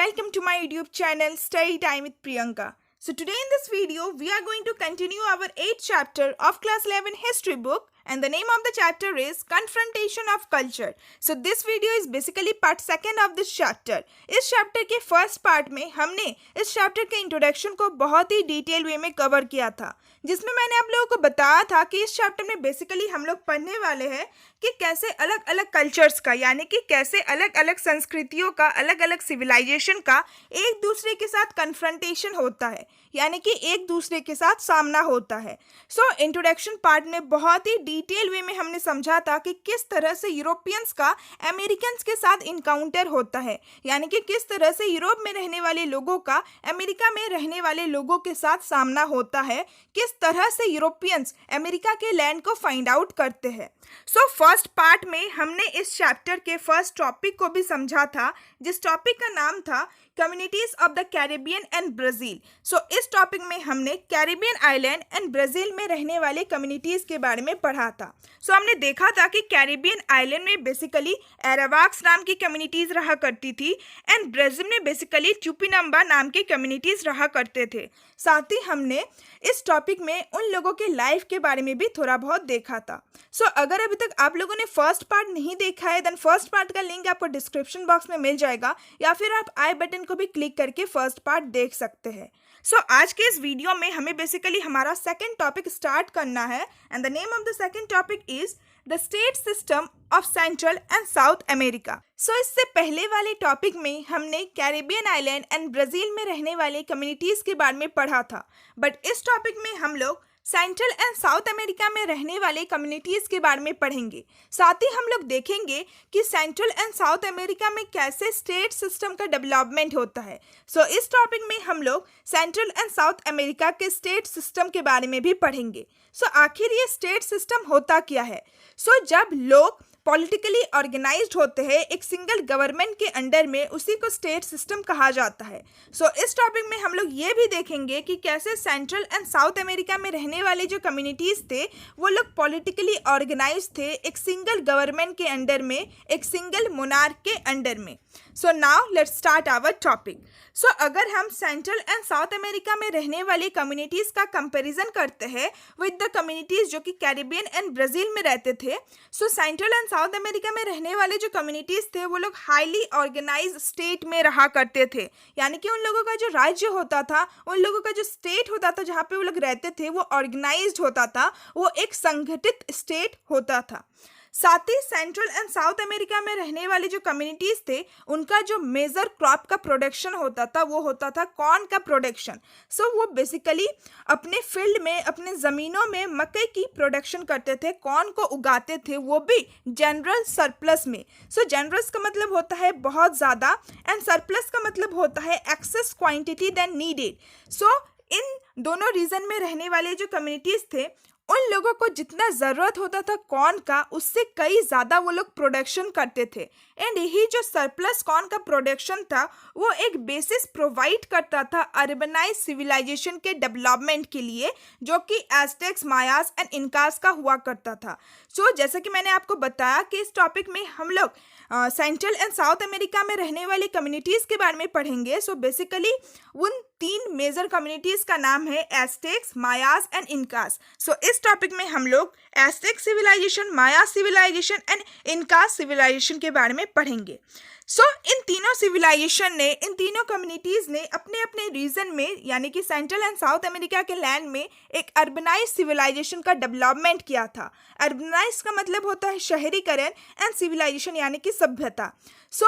welcome to my YouTube channel Study Time with Priyanka. So today in this video we are going to continue our 8th chapter of class 11 history book, and the name of the chapter is Confrontation of Culture. So this video is basically part 2nd of this chapter. इस chapter के first part में हमने इस chapter के introduction को बहुत ही detail way में cover किया था, जिसमें मैंने आप लोगों को बताया था कि इस chapter में basically हम लोग पढ़ने वाले हैं कि कैसे अलग अलग कल्चर्स का, यानी कि कैसे अलग अलग संस्कृतियों का, अलग अलग सिविलाइजेशन का एक दूसरे के साथ कन्फ्रंटेशन होता है, यानी कि एक दूसरे के साथ सामना होता है. सो इंट्रोडक्शन पार्ट में बहुत ही डिटेल वे में हमने समझा था कि किस तरह से यूरोपियंस का अमेरिकन्स के साथ इनकाउंटर होता है, यानी कि किस तरह से यूरोप में रहने वाले लोगों का अमेरिका में रहने वाले लोगों के साथ सामना होता है, किस तरह से यूरोपियंस अमेरिका के लैंड को फाइंड आउट करते हैं. सो फर्स्ट पार्ट में हमने इस चैप्टर के फर्स्ट टॉपिक को भी समझा था, जिस टॉपिक का नाम था communities of the Caribbean and Brazil. So इस टॉपिक में हमने कैरिबियन आइलैंड एंड ब्राज़ील में रहने वाले कम्युनिटीज के बारे में पढ़ा था. सो हमने देखा था कि कैरिबियन आइलैंड में बेसिकली एरावाक्स नाम की कम्युनिटीज रहा करती थी एंड ब्राज़ील में बेसिकली टुपिनम्बा नाम की कम्युनिटीज रहा करते थे. साथ ही हमने इस टॉपिक में उन लोगों के लाइफ के बारे में भी थोड़ा बहुत देखा था. सो अगर अभी तक आप लोगों ने फर्स्ट पार्ट नहीं देखा है, देन फर्स्ट पार्ट का लिंक आपको डिस्क्रिप्शन बॉक्स में मिल जाएगा, या फिर आप आई बटन को भी क्लिक करके फर्स्ट पार्ट देख सकते हैं. सो आज के इस वीडियो में हमें बेसिकली हमारा सेकंड टॉपिक स्टार्ट करना है, and the name of the second topic is the state system of central and south America. So इससे पहले वाले टॉपिक में हमने कैरिबियन आइलैंड एंड ब्राज़ील में रहने वाले कम्युनिटीज़ के बारे में पढ़ा था, बट इस टॉपिक में हम लोग सेंट्रल एंड साउथ अमेरिका में रहने वाले कम्युनिटीज़ के बारे में पढ़ेंगे. साथ ही हम लोग देखेंगे कि सेंट्रल एंड साउथ अमेरिका में कैसे स्टेट सिस्टम का डेवलपमेंट होता है. सो इस टॉपिक में हम लोग सेंट्रल एंड साउथ अमेरिका के स्टेट सिस्टम के बारे में भी पढ़ेंगे. सो आखिर ये स्टेट सिस्टम होता क्या है? सो जब लोग पॉलिटिकली ऑर्गेनाइज्ड होते हैं एक सिंगल गवर्नमेंट के अंडर में, उसी को स्टेट सिस्टम कहा जाता है. सो इस टॉपिक में हम लोग ये भी देखेंगे कि कैसे सेंट्रल एंड साउथ अमेरिका में रहने वाले जो कम्युनिटीज़ थे वो लोग पॉलिटिकली ऑर्गेनाइज्ड थे एक सिंगल गवर्नमेंट के अंडर में, एक सिंगल मोनार्क के अंडर में. So now let's start our topic. So अगर हम सेंट्रल एंड साउथ अमेरिका में रहने वाले कम्युनिटीज़ का कंपैरिजन करते हैं विद द कम्युनिटीज़ जो कि कैरिबियन एंड ब्राज़ील में रहते थे, सो सेंट्रल एंड साउथ अमेरिका में रहने वाले जो कम्युनिटीज़ थे वो लोग हाईली ऑर्गेनाइज स्टेट में रहा करते थे, यानी कि उन लोगों का जो राज्य होता था, उन लोगों का जो स्टेट होता था जहाँ पे वो लोग रहते थे, वो ऑर्गेनाइज्ड होता था, वो एक संगठित स्टेट होता था. साथ ही सेंट्रल एंड साउथ अमेरिका में रहने वाले जो कम्युनिटीज़ थे उनका जो मेजर क्रॉप का प्रोडक्शन होता था वो होता था कॉर्न का प्रोडक्शन. सो वो बेसिकली अपने फील्ड में, अपने ज़मीनों में मकई की प्रोडक्शन करते थे, कॉर्न को उगाते थे, वो भी जनरल सरप्लस में. सो जनरल्स का मतलब होता है बहुत ज़्यादा एंड सरप्लस का मतलब होता है एक्सेस क्वांटिटी देन नीडेड. सो इन दोनों रीजन में रहने वाले जो कम्युनिटीज़ थे उन लोगों को जितना ज़रूरत होता था कॉर्न का, उससे कई ज़्यादा वो लोग प्रोडक्शन करते थे. एंड यही जो सरप्लस कॉर्न का प्रोडक्शन था वो एक बेसिस प्रोवाइड करता था अर्बनाइज सिविलाइजेशन के डेवलपमेंट के लिए, जो कि एज़टेक्स, मायास एंड इनकास का हुआ करता था. सो जैसा कि मैंने आपको बताया कि इस टॉपिक में हम लोग सेंट्रल एंड साउथ अमेरिका में रहने वाले कम्युनिटीज़ के बारे में पढ़ेंगे. सो बेसिकली उन 3 मेजर कम्युनिटीज़ का नाम है एज़टेक्स, मायास एंड इनकास. सो इस टॉपिक में हम लोग Aztec civilisation, Maya civilisation and Incas civilisation के बारे में पढ़ेंगे. सो इन तीनों सिविलाइजेशन ने, इन तीनों कम्युनिटीज़ ने अपने अपने रीजन में, यानी कि सेंट्रल एंड साउथ अमेरिका के लैंड में एक अर्बनाइज सिविलाइजेशन का डेवलपमेंट किया था. अर्बनाइज का मतलब होता है शहरीकरण एंड सिविलाइजेशन यानी कि सभ्यता. सो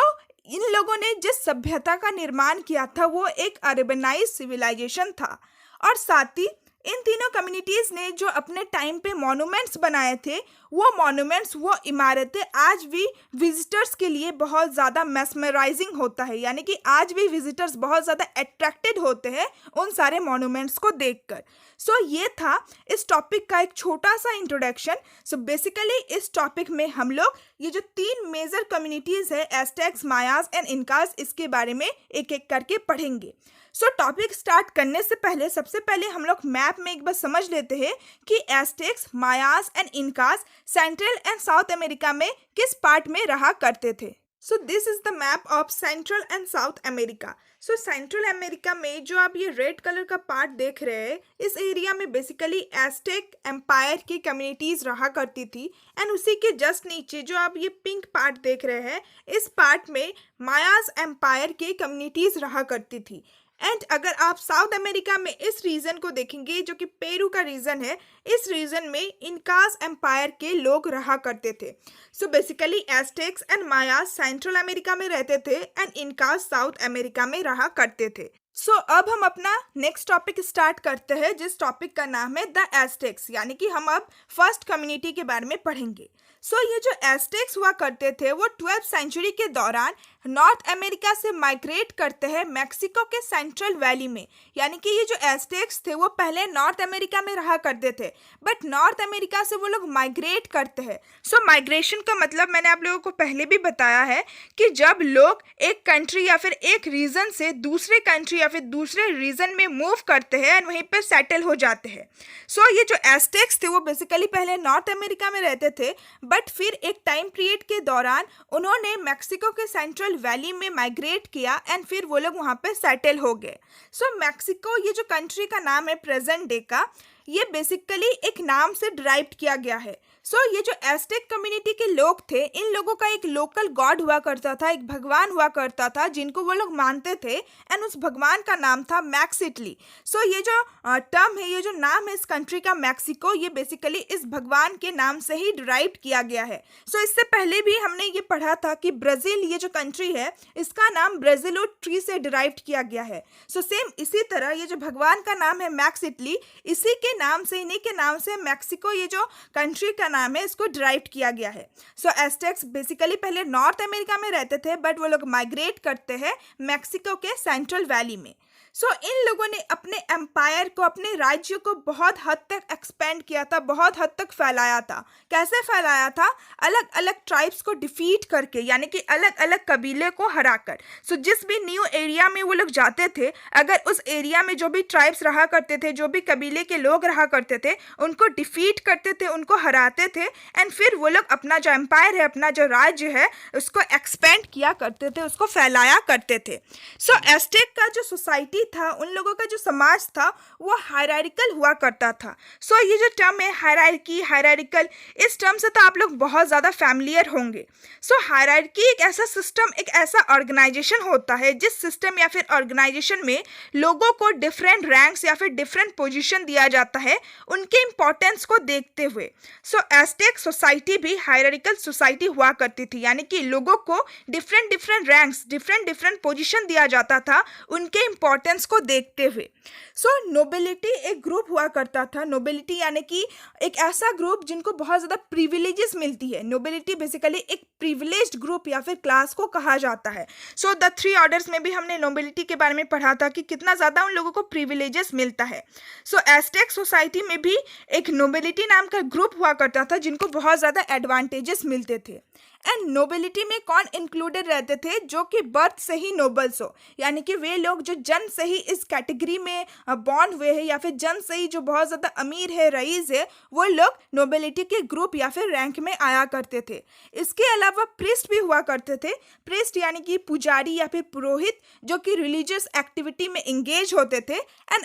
इन लोगों ने जिस सभ्यता का निर्माण किया था वो एक अर्बनाइज सिविलाइजेशन था. और साथ ही इन तीनों कम्युनिटीज़ ने जो अपने टाइम पे मॉन्यूमेंट्स बनाए थे, वो मॉन्यूमेंट्स, वो इमारतें आज भी विजिटर्स के लिए बहुत ज़्यादा मेस्मराइजिंग होता है, यानी कि आज भी विजिटर्स बहुत ज़्यादा अट्रैक्टेड होते हैं उन सारे मॉन्यूमेंट्स को देखकर. सो ये था इस टॉपिक का एक छोटा सा इंट्रोडक्शन. सो बेसिकली इस टॉपिक में हम लोग ये जो 3 मेजर कम्युनिटीज़ है, एज़टेक्स, मायास एंड इनकास, इसके बारे में एक एक करके पढ़ेंगे. सो टॉपिक स्टार्ट करने से पहले सबसे पहले हम लोग मैप में एक बार समझ लेते हैं कि Aztecs, Mayas and Incas central and south America में किस पार्ट में रहा करते थे. So this is the map of central and south America. So central America में जो आप ये रेड कलर का पार्ट देख रहे हैं, इस एरिया में बेसिकली एस्टेक एम्पायर की कम्युनिटीज रहा करती थी. एंड उसी के जस्ट नीचे जो आप ये पिंक पार्ट देख रहे हैं, इस पार्ट में मायाज एम्पायर की कम्युनिटीज रहा करती थी. एंड अगर आप साउथ अमेरिका में इस रीजन को देखेंगे, जो कि पेरू का रीजन है, इस रीजन में इनकास एम्पायर के लोग रहा करते थे. So basically Aztecs and Maya's central America में रहते थे एंड इनकास साउथ अमेरिका में रहा करते थे. सो अब हम अपना नेक्स्ट टॉपिक स्टार्ट करते हैं, जिस टॉपिक का नाम है द एस्टेक्स, यानी कि हम अब फर्स्ट कम्युनिटी के बारे में पढ़ेंगे. सो ये जो एस्टेक्स हुआ करते थे वो 12th सेंचुरी के दौरान नॉर्थ अमेरिका से माइग्रेट करते हैं मैक्सिको के सेंट्रल वैली में. यानी कि ये जो एस्टेक्स थे वो पहले नॉर्थ अमेरिका में रहा करते थे, बट नॉर्थ अमेरिका से वो लोग माइग्रेट करते हैं. सो माइग्रेशन का मतलब मैंने आप लोगों को पहले भी बताया है कि जब लोग एक कंट्री या फिर एक रीजन से दूसरे कंट्री या फिर दूसरे रीजन में मूव करते हैं एंड वहीं पर सेटल हो जाते हैं. सो ये जो एस्टेक्स थे वो बेसिकली पहले नॉर्थ अमेरिका में रहते थे, बट फिर एक टाइम पीरियड के दौरान उन्होंने मैक्सिको के सेंट्रल वैली में माइग्रेट किया एंड फिर वो लोग वहाँ पे सेटल हो गए. सो मैक्सिको, ये जो कंट्री का नाम है प्रेजेंट डे का, ये बेसिकली एक नाम से डिराइव किया गया है. सो ये जो एस्टेक कम्युनिटी के लोग थे, इन लोगों का एक लोकल गॉड हुआ करता था, एक भगवान हुआ करता था जिनको वो लोग मानते थे, एंड उस भगवान का नाम था मैक्सिटली. सो ये जो टर्म है, ये जो नाम है इस कंट्री का मैक्सिको, ये बेसिकली इस भगवान के नाम से ही डिराइव किया गया है. सो इससे पहले भी हमने ये पढ़ा था कि ब्राज़ील, ये जो कंट्री है, इसका नाम ब्राज़ीलो ट्री से डिराइव किया गया है. सो सेम इसी तरह ये जो भगवान का नाम है मैक्सिटली, इसी के नाम से, इन्हीं के नाम से मैक्सिको, ये जो कंट्री का नाम है, इसको डिराइव किया गया है. सो एस्टेक्स बेसिकली पहले नॉर्थ अमेरिका में रहते थे, बट वो लोग माइग्रेट करते हैं मैक्सिको के सेंट्रल वैली में. सो इन लोगों ने अपने एम्पायर को, अपने राज्य को बहुत हद तक एक्सपेंड किया था, बहुत हद तक फैलाया था. कैसे फैलाया था? अलग अलग ट्राइब्स को डिफीट करके, यानी कि अलग अलग कबीले को हराकर. सो जिस भी न्यू एरिया में वो लोग जाते थे, अगर उस एरिया में जो भी ट्राइब्स रहा करते थे, जो भी कबीले के लोग रहा करते थे, उनको डिफीट करते थे, उनको हराते थे, एंड फिर वो लोग अपना जो एम्पायर है, अपना जो राज्य है, उसको एक्सपेंड किया करते थे, उसको फैलाया करते थे. सो एस्टेक का जो सोसाइटी था, उन लोगों का जो समाज था, वो हायरार्किकल हुआ करता था. सो ये जो टर्म है हायरार्की, हायरार्किकल, इस टर्म से तो आप लोग बहुत ज़्यादा फैमिलियर होंगे. सो हायरार्की एक ऐसा सिस्टम, एक ऐसा ऑर्गेनाइजेशन होता है जिस सिस्टम या फिर ऑर्गेनाइजेशन में लोगों को डिफरेंट रैंक्स या फिर डिफरेंट पोजीशन दिया जाता है उनके इंपॉर्टेंस को देखते हुए. सो एस्टेक सोसाइटी भी हायरार्किकल सोसाइटी हुआ करती थी, यानी कि लोगों को different different ranks, different different position दिया जाता था उनके इंपॉर्टेंस को देखते हुए. सो नोबिलिटी एक ग्रुप हुआ करता था. नोबिलिटी यानी कि एक ऐसा ग्रुप जिनको बहुत ज़्यादा प्रिविलेजेस मिलती है. नोबिलिटी बेसिकली एक प्रिविलेज्ड ग्रुप या फिर क्लास को कहा जाता है. सो द 3 ऑर्डर्स में भी हमने नोबिलिटी के बारे में पढ़ा था कि कितना ज़्यादा उन लोगों को प्रिविलेजेस मिलता है. सो एस्टेक सोसाइटी में भी एक नोबिलिटी नाम का ग्रुप हुआ करता था जिनको बहुत ज़्यादा एडवांटेजेस मिलते थे. एंड नोबिलिटी में कौन इंक्लूडेड रहते थे? जो कि बर्थ से ही नोबल्स हो, यानी कि वे लोग जो जन्म से ही इस कैटेगरी में बॉर्न हुए हैं या फिर जन्म से ही जो बहुत ज़्यादा अमीर है, रईस है, वो लोग नोबिलिटी के ग्रुप या फिर रैंक में आया करते थे. इसके अलावा प्रिस्ट भी हुआ करते थे. प्रिस्ट यानी कि पुजारी या फिर पुरोहित, जो कि रिलीजियस एक्टिविटी में इंगेज होते थे. एंड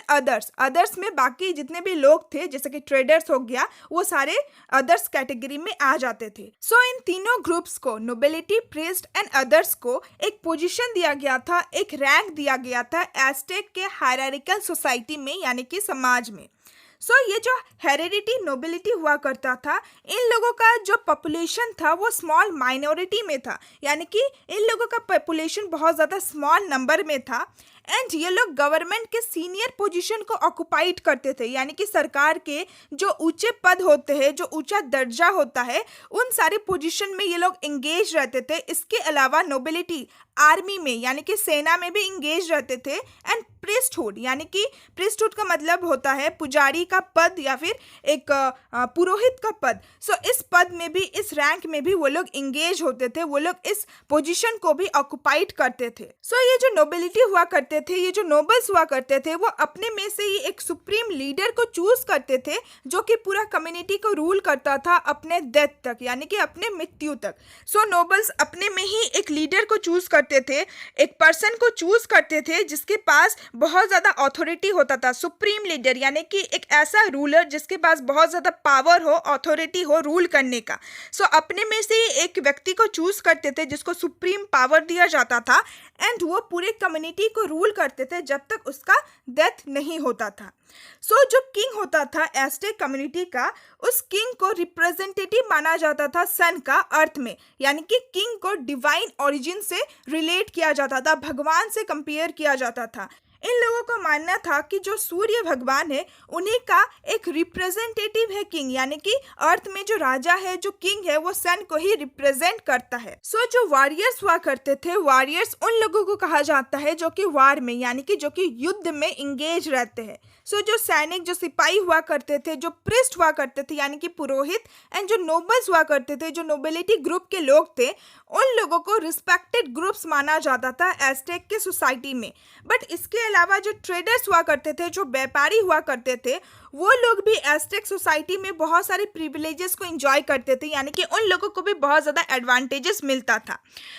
अदर्स में बाकी जितने भी लोग थे, जैसे कि ट्रेडर्स हो गया, वो सारे अदर्स कैटेगरी में आ जाते थे. सो इन तीनों ग्रुप को, नोबिलिटी, प्रीस्ट एंड अदर्स को एक पोजीशन दिया गया था, एक रैंक दिया गया था एस्टेक के हायरार्किकल सोसाइटी में, यानी कि समाज में. सो ये जो हेरेडिटी नोबिलिटी हुआ करता था, इन लोगों का जो पॉपुलेशन था वो स्मॉल माइनॉरिटी में था, यानी कि इन लोगों का पॉपुलेशन बहुत ज़्यादा स्मॉल नंबर में था. एंड ये लोग गवर्नमेंट के सीनियर पोजीशन को ऑक्युपाइड करते थे, यानी कि सरकार के जो ऊंचे पद होते हैं, जो ऊंचा दर्जा होता है, उन सारे पोजीशन में ये लोग इंगेज रहते थे. इसके अलावा नोबिलिटी आर्मी में, यानी कि सेना में भी इंगेज रहते थे. एंड प्रीस्टहुड, यानी कि प्रीस्टहुड का मतलब होता है पुजारी का पद या फिर एक पुरोहित का पद. सो इस पद में भी, इस रैंक में भी वो लोग इंगेज होते थे, वो लोग इस पोजीशन को भी ऑक्युपाइड करते थे. सो ये जो नोबिलिटी हुआ करते करते थे, ये जो नोबल्स हुआ करते थे, वो अपने में से ही एक सुप्रीम लीडर को चूज करते थे जो कि पूरा कम्युनिटी को रूल करता था अपने डेथ तक, यानी कि अपने मृत्यु तक। सो नोबल्स अपने में ही एक लीडर को चूज करते थे, एक पर्सन को चूज करते थे जिसके पास बहुत ज़्यादा अथॉरिटी होता था, सुप्रीम लीडर यानी कि एक ऐसा रूलर जिसके पास बहुत ज़्यादा पावर हो, अथॉरिटी हो रूल करने का। सो अपने में से ही एक व्यक्ति को चूज करते थे जिसको सुप्रीम पावर दिया जाता था, एंड वो पूरे कम्युनिटी को रूल करते थे जब तक उसका डेथ नहीं होता था। सो जो किंग होता था एस्टेक कम्युनिटी का, उस किंग को रिप्रेजेंटेटिव माना जाता था सन का अर्थ में, यानी कि किंग को डिवाइन ओरिजिन से रिलेट किया जाता था, भगवान से कंपेयर किया जाता था। इन लोगों का मानना था कि जो सूर्य भगवान है उन्हीं का एक रिप्रेजेंटेटिव है किंग, यानी कि अर्थ में जो राजा है, जो किंग है, वो सन को ही रिप्रेजेंट करता है। सो जो वॉरियर्स हुआ करते थे, वॉरियर्स उन लोगों को कहा जाता है जो कि वार में यानी कि जो कि युद्ध में इंगेज रहते हैं। सो जो सैनिक, जो सिपाही हुआ करते थे, जो प्रिस्ट हुआ करते थे यानी कि पुरोहित, एंड जो नोबल्स हुआ करते थे, जो नोबिलिटी ग्रुप के लोग थे, उन लोगों को रिस्पेक्टेड ग्रुप्स माना जाता था एस्टेक के सोसाइटी में। बट इसके अलावा जो ट्रेडर्स हुआ करते थे, जो व्यापारी हुआ करते थे, वो लोग भी एस्टेक सोसाइटी में बहुत सारे प्रिविलेजेस को एंजॉय करते थे, यानी कि उन लोगों को भी बहुत ज़्यादा एडवांटेजेस मिलता था।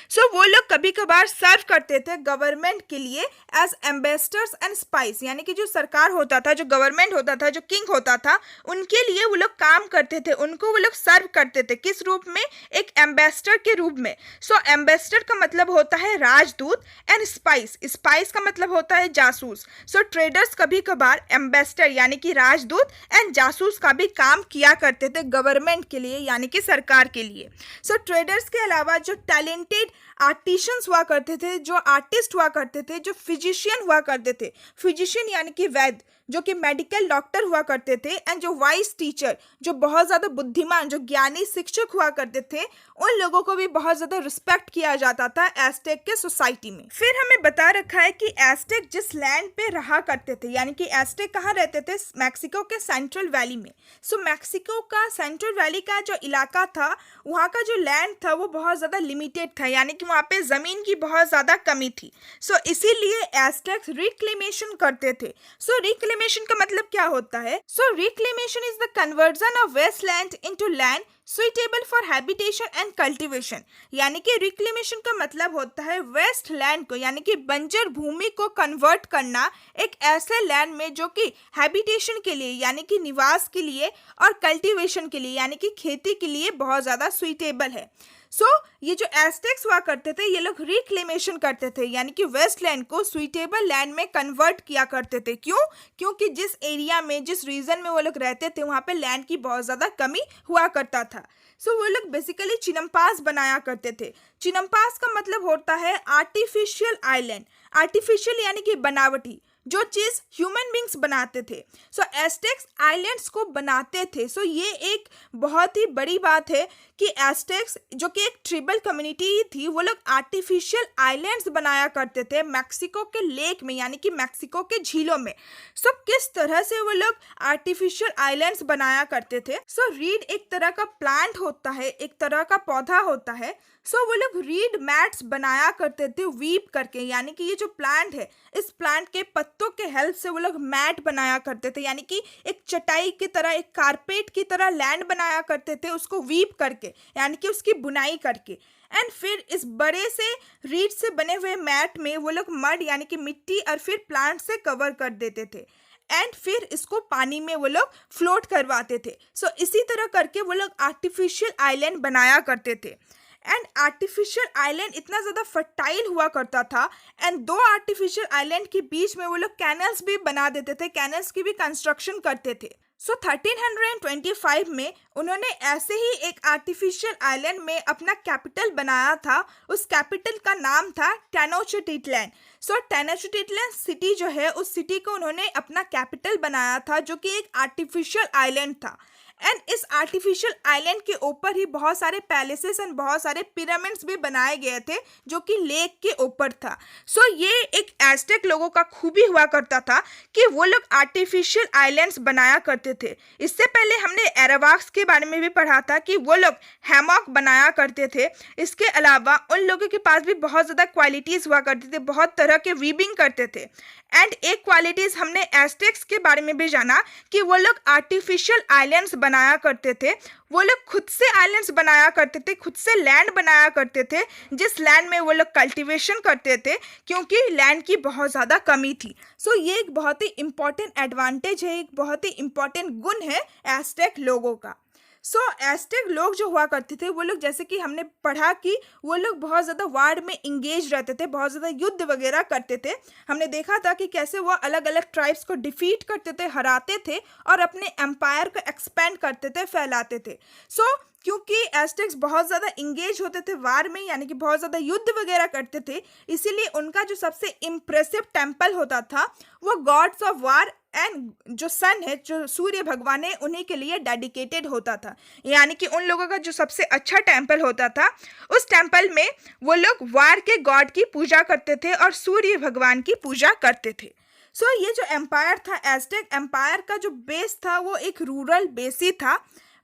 सो वो लोग कभी कभार सर्व करते थे गवर्नमेंट के लिए एज एम्बेसडर्स एंड स्पाइस, यानी कि जो सरकार होता था, जो गवर्नमेंट होता था, जो किंग होता था, उनके लिए वो लोग काम करते थे, उनको वो लोग सर्व करते थे। किस रूप में? एक एम्बेसडर के रूप में। सो एम्बेसडर का मतलब होता है राजदूत, एंड स्पाइस, स्पाइस का मतलब होता है जासूस। सो ट्रेडर्स कभी कभार एम्बेसडर यानी कि राजदूत एंड जासूस का भी काम किया करते थे गवर्नमेंट के लिए, यानी कि सरकार के लिए। सो ट्रेडर्स के अलावा जो टैलेंटेड आर्टिशंस हुआ करते थे, जो आर्टिस्ट हुआ करते थे, जो फिजिशियन हुआ करते थे, फिजिशियन यानी कि वैद्य, जो कि मेडिकल डॉक्टर हुआ करते थे, एंड जो वाइस टीचर, जो बहुत ज़्यादा बुद्धिमान, जो ज्ञानी शिक्षक हुआ करते थे, उन लोगों को भी बहुत ज़्यादा रिस्पेक्ट किया जाता था एस्टेक के सोसाइटी में। फिर हमें बता रखा है कि एस्टेक जिस लैंड पे रहा करते थे, यानी कि एस्टेक कहाँ रहते थे? मैक्सिको के सेंट्रल वैली में। सो मैक्सिको का सेंट्रल वैली का जो इलाका था, वहाँ का जो लैंड था वो बहुत ज़्यादा लिमिटेड था, यानी कि वहाँ पे ज़मीन की बहुत ज़्यादा कमी थी। सो इसीलिए एस्टेक्स रिक्लेमेशन करते थे। सो रिक्लेमेशन का मतलब क्या होता है? So reclamation is the conversion of waste land into land suitable for habitation and cultivation, यानी कि रिक्लेमेशन का मतलब होता है वेस्ट लैंड को, यानी कि बंजर भूमि को कन्वर्ट करना एक ऐसे लैंड में जो कि हैबिटेशन के लिए यानी कि निवास के लिए और कल्टीवेशन के लिए यानी कि खेती के लिए बहुत ज़्यादा सुइटेबल है। सो ये जो एस्टेक्स हुआ करते थे, ये लोग रिक्लेमेशन करते थे, यानी कि वेस्ट लैंड को सुइटेबल लैंड में कन्वर्ट किया करते थे। क्यों? क्योंकि जिस एरिया में, जिस रीजन में वो लोग रहते थे, वहाँ पे लैंड की बहुत ज़्यादा कमी हुआ करता था। सो वो लोग बेसिकली चिनम्पास बनाया करते थे। चिनम्पास का मतलब होता है आर्टिफिशियल आइलैंड। आर्टिफिशियल यानी कि बनावटी, जो चीज़ ह्यूमन बींग्स बनाते थे। सो एस्टेक्स आइलैंड्स को बनाते थे। सो ये एक बहुत ही बड़ी बात है कि एस्टेक्स जो कि एक ट्रिबल कम्युनिटी थी, वो लोग आर्टिफिशियल आइलैंड्स बनाया करते थे मैक्सिको के लेक में, यानी कि मैक्सिको के झीलों में। सो किस तरह से वो लोग आर्टिफिशियल आइलैंड्स बनाया करते थे? सो रीड एक तरह का प्लांट होता है, एक तरह का पौधा होता है। सो वो लोग रीड मैट्स बनाया करते थे वीव करके, यानी कि ये जो प्लांट है, इस प्लांट के पत्तों के हेल्प से वो लोग मैट बनाया करते थे, यानी कि एक चटाई की तरह, एक कारपेट की तरह लैंड बनाया करते थे, उसको वीव करके, यानी कि उसकी बुनाई करके। एंड फिर इस बड़े से रीड से बने हुए मैट में वो लोग मड यानी कि मिट्टी और फिर प्लांट से कवर कर देते थे, एंड फिर इसको पानी में वो लोग फ्लोट करवाते थे। सो इसी तरह करके वो लोग आर्टिफिशियल आइलैंड बनाया करते थे। एंड आर्टिफिशियल आइलैंड इतना ज़्यादा फर्टाइल हुआ करता था, एंड दो आर्टिफिशियल आइलैंड के बीच में वो लोग कैनल्स भी बना देते थे, कैनल्स की भी कंस्ट्रक्शन करते थे। सो 1325 में उन्होंने ऐसे ही एक आर्टिफिशियल आइलैंड में अपना कैपिटल बनाया था। उस कैपिटल का नाम था टेनोच्टिटलान। सो टेनोच्टिटलान सिटी जो है, उस सिटी को उन्होंने अपना कैपिटल बनाया था, जो कि एक आर्टिफिशियल आइलैंड था। एंड इस आर्टिफिशियल आइलैंड के ऊपर ही बहुत सारे पैलेसेस एंड बहुत सारे पिरामिड्स भी बनाए गए थे जो कि लेक के ऊपर था। सो ये एक एज़टेक लोगों का खूबी हुआ करता था कि वो लोग आर्टिफिशियल आइलैंड्स बनाया करते थे। इससे पहले हमने एरावाक्स के बारे में भी पढ़ा था कि वो लोग हैमॉक बनाया करते थे। इसके अलावा उन लोगों के पास भी बहुत ज़्यादा क्वालिटीज़ हुआ करते थे, बहुत तरह के वीविंग करते थे। एंड एक क्वालिटीज़ हमने एज़टेक्स के बारे में भी जाना कि वो लोग आर्टिफिशियल आइलैंड्स बनाया करते थे। वो लोग खुद से आइलैंड्स बनाया करते थे, खुद से लैंड बनाया करते थे जिस लैंड में वो लोग कल्टीवेशन करते थे क्योंकि लैंड की बहुत ज़्यादा कमी थी। सो ये एक बहुत ही इम्पॉर्टेंट एडवांटेज है, एक बहुत ही इम्पॉर्टेंट गुण है एज़टेक लोगों का। सो एज़टेक लोग जो हुआ करते थे वो लोग, जैसे कि हमने पढ़ा कि वो लोग बहुत ज़्यादा वार में इंगेज रहते थे, बहुत ज़्यादा युद्ध वगैरह करते थे। हमने देखा था कि कैसे वो अलग अलग ट्राइब्स को डिफीट करते थे, हराते थे और अपने एम्पायर को एक्सपेंड करते थे, फैलाते थे। सो क्योंकि एज़टेक्स बहुत ज़्यादा इंगेज होते थे वार में, यानी कि बहुत ज़्यादा युद्ध वगैरह करते थे, इसीलिए उनका जो सबसे इम्प्रेसिव टेम्पल होता था वो गॉड्स ऑफ वार एंड जो सन है, जो सूर्य भगवान है, उन्हीं के लिए डेडिकेटेड होता था। यानी कि उन लोगों का जो सबसे अच्छा टेम्पल होता था, उस टेम्पल में वो लोग वार के गॉड की पूजा करते थे और सूर्य भगवान की पूजा करते थे। सो ये जो एम्पायर था, एज़टेक एम्पायर का जो बेस था वो एक रूरल बेस ही था।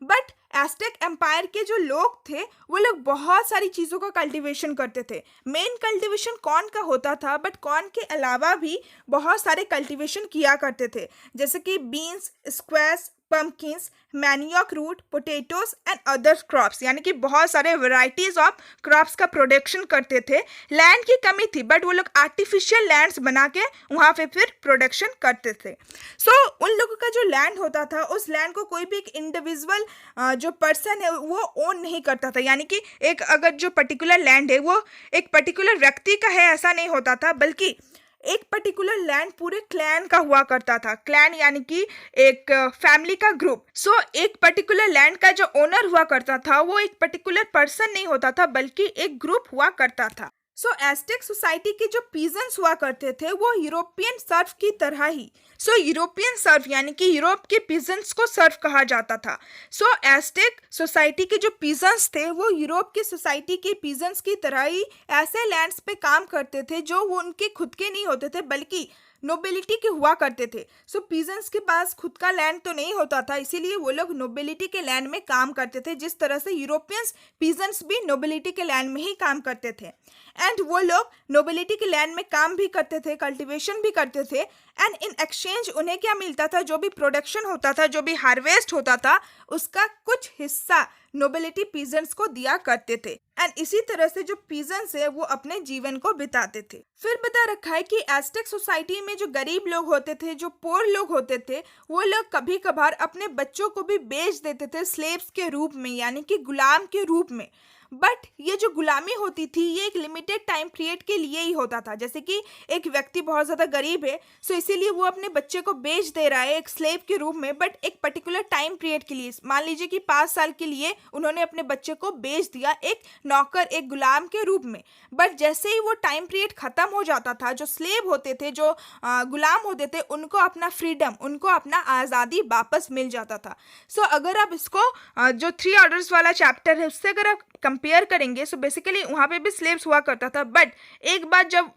बट एज़टेक एम्पायर के जो लोग थे वो लोग बहुत सारी चीज़ों का कल्टीवेशन करते थे। मेन कल्टीवेशन कॉर्न का होता था, बट कॉर्न के अलावा भी बहुत सारे कल्टीवेशन किया करते थे, जैसे कि beans, squash, pumpkins, manioc root, potatoes and other crops, यानी कि बहुत सारे वैरायटीज ऑफ क्रॉप्स का प्रोडक्शन करते थे। लैंड की कमी थी बट वो लोग आर्टिफिशियल लैंड्स बना के वहाँ पे फिर प्रोडक्शन करते थे। सो उन लोगों का जो लैंड होता था, उस लैंड को कोई भी एक इंडिविजुअल जो पर्सन है वो ओन नहीं करता था, यानी कि एक अगर जो पर्टिकुलर लैंड है वो एक पर्टिकुलर व्यक्ति का है ऐसा नहीं होता था, बल्कि एक पर्टिकुलर लैंड पूरे क्लैन का हुआ करता था। क्लैन यानी कि एक फैमिली का ग्रुप। सो एक पर्टिकुलर लैंड का जो ओनर हुआ करता था वो एक पर्टिकुलर पर्सन नहीं होता था, बल्कि एक ग्रुप हुआ करता था। सो एज़टेक सोसाइटी के जो पीजेंट्स हुआ करते थे वो यूरोपियन सर्व की तरह ही, सो यूरोपियन सर्व यानी कि यूरोप के पीजेंट्स को सर्व कहा जाता था। सो एज़टेक सोसाइटी के जो पीजेंट्स थे वो यूरोप की सोसाइटी के पीजेंट्स की तरह ही ऐसे लैंड्स पे काम करते थे जो वो उनके खुद के नहीं होते थे, बल्कि नोबिलिटी के हुआ करते थे। सो पीजेंट्स के पास खुद का लैंड तो नहीं होता था, इसीलिए वो लोग नोबिलिटी के लैंड में काम करते थे, जिस तरह से यूरोपियंस पीजेंट्स भी नोबिलिटी के लैंड में ही काम करते थे। एंड वो लोग नोबिलिटी के लैंड में काम भी करते थे, कल्टीवेशन भी करते थे, एंड इन एक्सचेंज उन्हें क्या मिलता था, जो भी प्रोडक्शन होता था, जो भी हार्वेस्ट होता था, उसका कुछ हिस्सा नोबिलिटी पीजेंट्स को दिया करते थे। एंड इसी तरह से जो पीजेंट्स है वो अपने जीवन को बिताते थे। फिर बता रखा है कि एज़टेक सोसाइटी में जो गरीब लोग होते थे, जो पोर लोग होते थे, वो लोग कभी कभार अपने बच्चों को भी बेच देते थे स्लेव्स के रूप में, यानी कि गुलाम के रूप में। बट ये जो गुलामी होती थी ये एक लिमिटेड टाइम पीरियड के लिए ही होता था। जैसे कि एक व्यक्ति बहुत ज़्यादा गरीब है, सो इसीलिए वो अपने बच्चे को बेच दे रहा है एक स्लेव के रूप में, बट एक पर्टिकुलर टाइम पीरियड के लिए। मान लीजिए कि 5 साल के लिए उन्होंने अपने बच्चे को बेच दिया एक नौकर, एक गुलाम के रूप में। बट जैसे ही वो टाइम पीरियड ख़त्म हो जाता था, जो स्लेव होते थे, जो गुलाम होते थे, उनको अपना फ्रीडम, उनको अपना आज़ादी वापस मिल जाता था। सो अगर आप इसको जो 3 ऑर्डर्स वाला चैप्टर है उससे अगर आप कंपेयर करेंगे, सो बेसिकली वहाँ पे भी स्लेव्स हुआ करता था, बट एक बार जब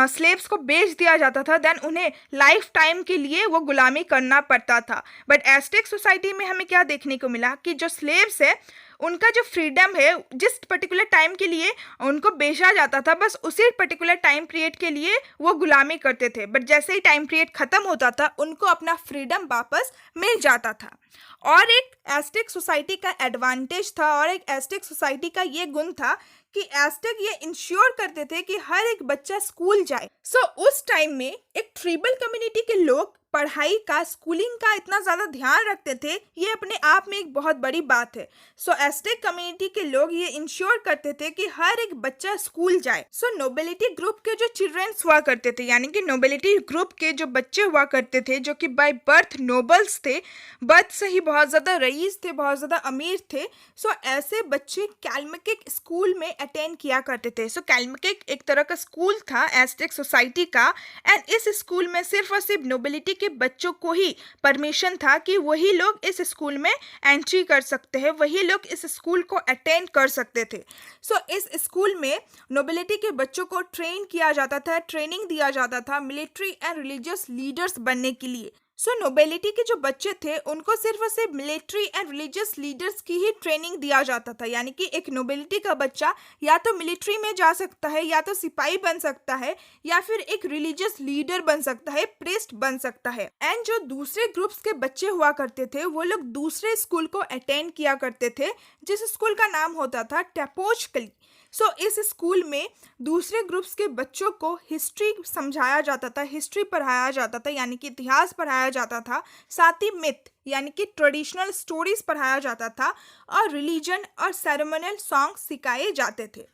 स्लेव्स को बेच दिया जाता था देन उन्हें लाइफ टाइम के लिए वो गुलामी करना पड़ता था। बट एज़टेक सोसाइटी में हमें क्या देखने को मिला कि जो स्लेव्स है उनका जो फ्रीडम है, जिस पर्टिकुलर टाइम के लिए उनको बेचा जाता था, बस उसी पर्टिकुलर टाइम पीरियड के लिए वो गुलामी करते थे। बट जैसे ही टाइम पीरियड ख़त्म होता था उनको अपना फ्रीडम वापस मिल जाता था। और एक एज़टेक सोसाइटी का एडवांटेज था, और एक एज़टेक सोसाइटी का ये गुण था कि एज़टेक ये इंश्योर करते थे कि हर एक बच्चा स्कूल जाए। सो उस टाइम में एक ट्राइबल कम्युनिटी के लोग पढ़ाई का, स्कूलिंग का इतना ज़्यादा ध्यान रखते थे, ये अपने आप में एक बहुत बड़ी बात है। सो एज़टेक कम्युनिटी के लोग ये इंश्योर करते थे कि हर एक बच्चा स्कूल जाए। सो नोबिलिटी ग्रुप के जो चिल्ड्रंस हुआ करते थे, यानी कि नोबिलिटी ग्रुप के जो बच्चे हुआ करते थे, जो कि बाय बर्थ नोबल्स थे, बर्थ से ही बहुत ज़्यादा रईस थे, बहुत ज़्यादा अमीर थे, सो ऐसे बच्चे कैलमेकिक स्कूल में अटेंड किया करते थे। सो कैलमेकिक एक तरह का स्कूल था एज़टेक सोसाइटी का, एंड इस स्कूल में सिर्फ और सिर्फ नोबिलिटी के के बच्चों को ही परमिशन था कि वही लोग इस स्कूल में एंट्री कर सकते हैं, वही लोग इस स्कूल को अटेंड कर सकते थे। सो इस स्कूल में नोबिलिटी के बच्चों को ट्रेन किया जाता था, ट्रेनिंग दिया जाता था मिलिट्री एंड रिलीजियस लीडर्स बनने के लिए। सो नोबिलिटी के जो बच्चे थे उनको सिर्फ और सिर्फ मिलिट्री एंड रिलीजियस लीडर्स की ही ट्रेनिंग दिया जाता था, यानी कि एक नोबिलिटी का बच्चा या तो मिलिट्री में जा सकता है, या तो सिपाही बन सकता है, या फिर एक रिलीजियस लीडर बन सकता है, प्रीस्ट बन सकता है। एंड जो दूसरे ग्रुप्स के बच्चे हुआ करते थे वो लोग दूसरे स्कूल को अटेंड किया करते थे, जिस स्कूल का नाम होता था टेपोचकली। सो इस स्कूल में दूसरे ग्रुप्स के बच्चों को हिस्ट्री समझाया जाता था, हिस्ट्री पढ़ाया जाता था, यानी कि इतिहास पढ़ाया जाता था, साथ ही मिथ यानी कि ट्रेडिशनल स्टोरीज पढ़ाया जाता था, और रिलीजन और सेरेमोनियल सॉन्ग सिखाए जाते थे।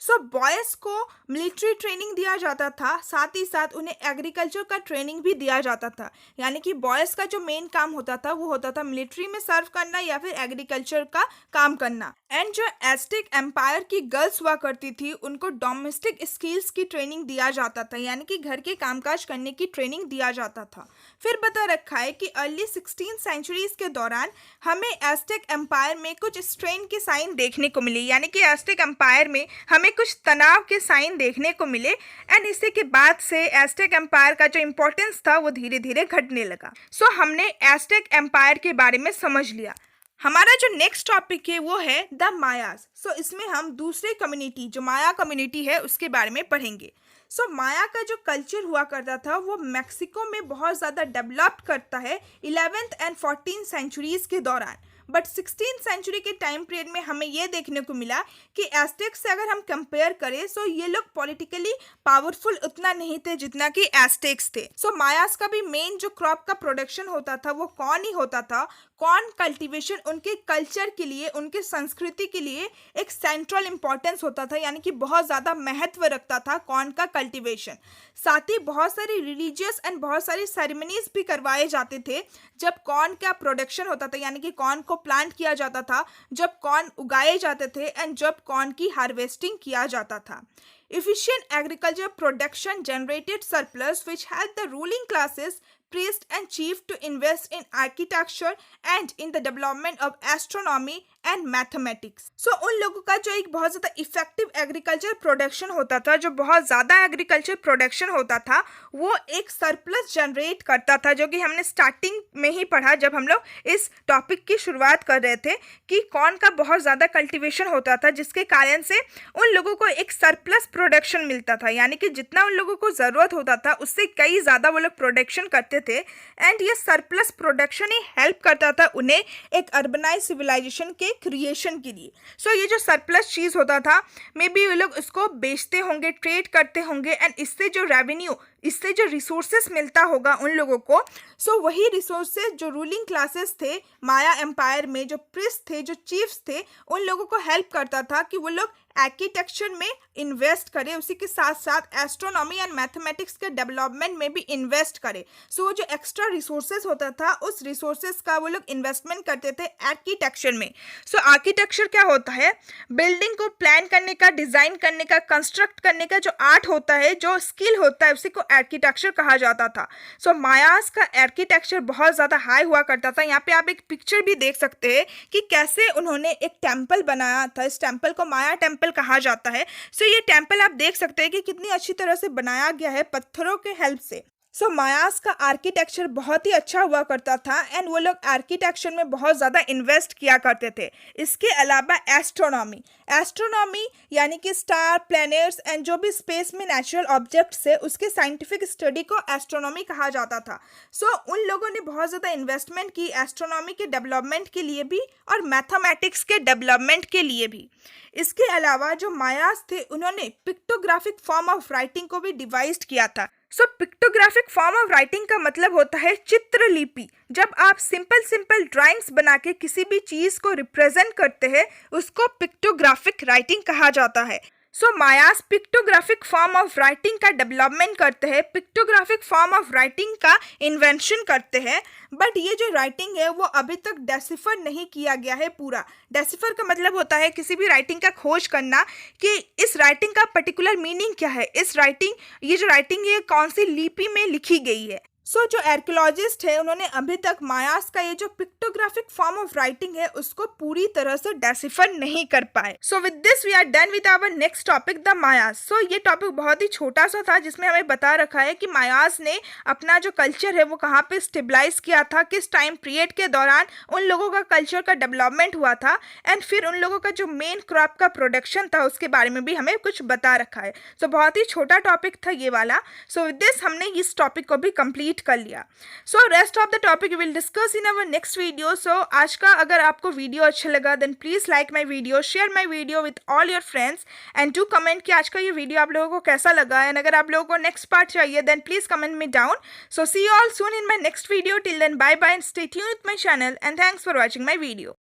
सो बॉयज़ को मिलिट्री ट्रेनिंग दिया जाता था, साथ ही साथ उन्हें एग्रीकल्चर का ट्रेनिंग भी दिया जाता था, यानी कि बॉयज़ का जो मेन काम होता था वो होता था मिलिट्री में सर्व करना या फिर एग्रीकल्चर का काम करना। एंड जो एज़टेक एम्पायर की गर्ल्स हुआ करती थी उनको डोमेस्टिक स्किल्स की ट्रेनिंग दिया जाता था, यानी कि घर के कामकाज करने की ट्रेनिंग दिया जाता था। फिर बता रखा है कि अर्ली 16th सेंचुरीज के दौरान हमें एज़टेक एम्पायर में कुछ स्ट्रेन के साइन देखने को मिले, यानी कि एज़टेक एम्पायर में हमें कुछ तनाव के साइन देखने को मिले। एंड इसी के बाद से एज़टेक एम्पायर का जो इम्पोर्टेंस था वो धीरे धीरे घटने लगा। सो हमने एज़टेक एम्पायर के बारे में समझ लिया। हमारा जो नेक्स्ट टॉपिक है वो है द मायास। सो इसमें हम दूसरे कम्युनिटी जो माया कम्युनिटी है उसके बारे में पढ़ेंगे। सो माया का जो कल्चर हुआ करता था वो मैक्सिको में बहुत ज़्यादा डेवलप करता है 11th एंड 14th सेंचुरीज़ के दौरान। बट 16th सेंचुरी के टाइम पीरियड में हमें ये देखने को मिला कि एज़टेक से अगर हम कंपेयर करें सो ये लोग पॉलिटिकली पावरफुल उतना नहीं थे जितना कि एज़टेक्स थे। सो मायास का भी मेन जो क्रॉप का प्रोडक्शन होता था वो कॉर्न ही होता था। कॉर्न कल्टीवेशन उनके कल्चर के लिए, उनके संस्कृति के लिए एक सेंट्रल इंपॉर्टेंस होता था, यानी कि बहुत ज़्यादा महत्व रखता था कॉर्न का कल्टीवेशन। साथ ही बहुत सारी रिलीजियस एंड बहुत सारी सेरेमनीज भी करवाए जाते थे जब कॉर्न का प्रोडक्शन होता था, यानी कि कॉर्न को प्लांट किया जाता था, जब कॉर्न उगाए जाते थे एंड जब कॉर्न की हार्वेस्टिंग किया जाता था। Efficient agriculture production generated surplus which helped the ruling classes, priests and chief to invest in architecture and in the development of astronomy and mathematics. So उन लोगों का जो एक बहुत ज़्यादा इफेक्टिव एग्रीकल्चर प्रोडक्शन होता था, जो बहुत ज़्यादा एग्रीकल्चर प्रोडक्शन होता था, वो एक सरप्लस जनरेट करता था, जो कि हमने स्टार्टिंग में ही पढ़ा जब हम लोग इस टॉपिक की शुरुआत कर रहे थे कि कॉर्न का बहुत ज़्यादा कल्टीवेशन होता था, जिसके कारण से उन लोगों को एक सरप्लस प्रोडक्शन मिलता था, यानी कि जितना उन लोगों को ज़रूरत होता था उससे कई ज़्यादा वो लोग प्रोडक्शन करते थे। एंड ये सरप्लस प्रोडक्शन ही हेल्प करता था उन्हें एक अर्बनाइज सिविलाइजेशन के क्रिएशन के लिए। सो ये जो सरप्लस चीज़ होता था मे बी वो लोग उसको बेचते होंगे, ट्रेड करते होंगे, एंड इससे जो रेवेन्यू, इससे जो रिसोर्सेस मिलता होगा उन लोगों को, सो वही रिसोर्सेस जो रूलिंग क्लासेस थे माया एम्पायर में, जो प्रिस्ट थे, जो चीफ्स थे, उन लोगों को हेल्प करता था कि वो लोग आर्किटेक्चर में इन्वेस्ट करें, उसी के साथ साथ एस्ट्रोनॉमी एंड मैथमेटिक्स के डेवलपमेंट में भी इन्वेस्ट करें। सो वो जो एक्स्ट्रा रिसोर्सेज होता था उस रिसोर्सेज का वो लोग इन्वेस्टमेंट करते थे आर्किटेक्चर में। सो आर्किटेक्चर क्या होता है? बिल्डिंग को प्लान करने का, डिज़ाइन करने का, कंस्ट्रक्ट करने का जो आर्ट होता है, जो स्किल होता है, उसी को आर्किटेक्चर कहा जाता था। सो मायास का आर्किटेक्चर बहुत ज़्यादा हाई हुआ करता था। यहाँ पे आप एक पिक्चर भी देख सकते हैं कि कैसे उन्होंने एक टेम्पल बनाया था। इस टेम्पल को माया टेम्पल कहा जाता है। सो ये टेम्पल आप देख सकते हैं कि कितनी अच्छी तरह से बनाया गया है पत्थरों के हेल्प से। सो मायास का आर्किटेक्चर बहुत ही अच्छा हुआ करता था एंड वो लोग आर्किटेक्चर में बहुत ज़्यादा इन्वेस्ट किया करते थे। इसके अलावा एस्ट्रोनॉमी यानी कि स्टार, प्लैनेट्स एंड जो भी स्पेस में नेचुरल ऑब्जेक्ट्स है उसके साइंटिफिक स्टडी को एस्ट्रोनॉमी कहा जाता था। सो उन लोगों ने बहुत ज़्यादा इन्वेस्टमेंट की एस्ट्रोनॉमी के डेवलपमेंट के लिए भी और मैथमेटिक्स के डेवलपमेंट के लिए भी। इसके अलावा जो मायास थे उन्होंने पिक्टोग्राफिक फॉर्म ऑफ राइटिंग को भी डिवाइस किया था। सो पिक्टोग्राफिक फॉर्म ऑफ राइटिंग का मतलब होता है चित्रलिपि। जब आप सिंपल ड्राइंग्स बना के किसी भी चीज़ को रिप्रेजेंट करते हैं उसको पिक्टोग्राफिक राइटिंग कहा जाता है। सो मायास पिक्टोग्राफिक फॉर्म ऑफ राइटिंग का डेवलपमेंट करते हैं, पिक्टोग्राफिक फॉर्म ऑफ राइटिंग का इन्वेंशन करते हैं। बट ये जो राइटिंग है वो अभी तक डेसिफर नहीं किया गया है पूरा। डेसिफर का मतलब होता है किसी भी राइटिंग का खोज करना कि इस राइटिंग का पर्टिकुलर मीनिंग क्या है, ये जो राइटिंग है कौन सी लिपि में लिखी गई है। सो जो आर्कियोलॉजिस्ट है उन्होंने अभी तक मायास का ये जो पिक्टोग्राफिक फॉर्म ऑफ राइटिंग है उसको पूरी तरह से डेसिफर नहीं कर पाए. So with this we are done with our next topic the Mayas. So ये टॉपिक बहुत ही छोटा सा था जिसमें हमें बता रखा है कि मायास ने अपना जो कल्चर है वो कहाँ पे स्टेबलाइज किया था, किस टाइम पीरियड के दौरान उन लोगों का कल्चर का डेवलपमेंट हुआ था, एंड फिर उन लोगों का जो मेन क्रॉप का प्रोडक्शन था उसके बारे में भी हमें कुछ बता रखा है. सो बहुत ही छोटा टॉपिक था ये वाला. सो विद दिस हमने इस टॉपिक को भी कंप्लीट कर लिया. So rest of the topic will discuss in our next video. So आज का अगर आपको वीडियो अच्छा लगा then please like my video, share my video with all your friends and to comment कि आज का ये वीडियो आप लोगों को कैसा लगा. एंड अगर आप लोगों को नेक्स्ट पार्ट चाहिए then please comment me down. So see you all soon in my next video. Till then bye bye and stay tuned with my channel and thanks for watching my video.